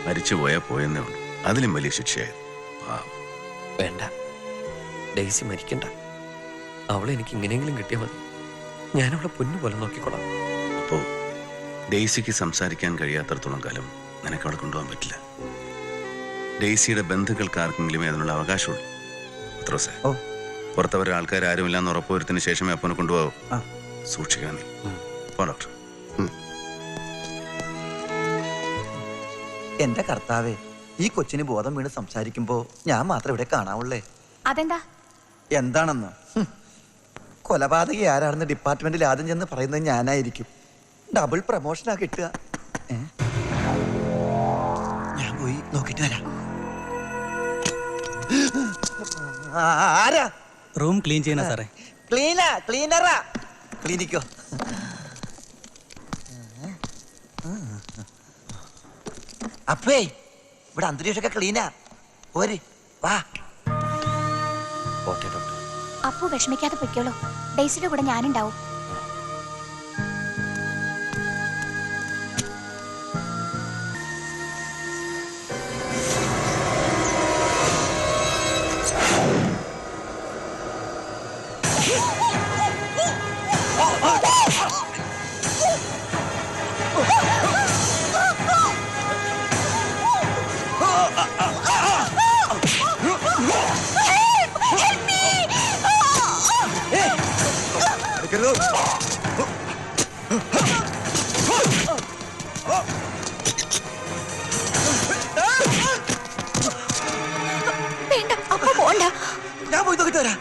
മരിച്ചു പോയാൽ പോയെന്നേ ഉള്ളൂ. അതിലും വലിയ ശിക്ഷയായിരുന്നു. വേണ്ട, ഡെയ്സി മരിക്കണ്ട. അവളെ എനിക്ക് ഇങ്ങനെയെങ്കിലും കിട്ടിയാൽ മതി. ഞാനവളെ പൊന്നു പോലെ നോക്കിക്കൊള്ളാം. അപ്പോ ഡെയ്സിക്ക് സംസാരിക്കാൻ കഴിയാത്തടത്തോളം കാലം നിനക്ക് അവളെ കൊണ്ടുപോകാൻ പറ്റില്ല. ഡെയ്സിയുടെ ബന്ധുക്കൾക്ക് ആർക്കെങ്കിലും അതിനുള്ള അവകാശമുള്ളൂ. അത്ര പുറത്തവരെ ആൾക്കാർ ആരുമില്ലാന്ന് ഉറപ്പുവരുത്തിന് ശേഷമേ അപ്പനെ കൊണ്ടുപോകാവൂ. സൂക്ഷിക്കണം നീ. പോ ഡോക്ടർ. എന്റെ കർത്താവേ, ഈ കൊച്ചിന് ബോധം വീണ് സംസാരിക്കുമ്പോ ഞാൻ മാത്രം ഇവിടെ കാണാവുള്ളേ. അതെന്താ? എന്താണെന്ന് കൊലപാതകി ആരാണെന്ന് ഡിപ്പാർട്ട്മെന്റിൽ ആദ്യം ചെന്ന് പറയുന്നത് ഞാനായിരിക്കും. ഡബിൾ പ്രമോഷനാ കിട്ടുക. ഞാൻ പോയി നോക്കിട്ട് വരാം. ആരാ? റൂം ക്ലീൻ ചെയ്യണ സാറേ. ക്ലീനറാ. ക്ലീനിക്കോ? അപ്പേ ഇവിടെ അന്തരീക്ഷമൊക്കെ ക്ലീനാ. പോര്, വാ. Okay doctor. അപ്പു വിഷമിക്കാതെ പൊയ്ക്കോളൂ. ഡെയ്സിയുടെ കൂടെ ഞാനുണ്ടാവും. വേണ്ട, അപ്പു പോണ്ട. ഞാൻ പോയി നോക്കിട്ട് വരാം.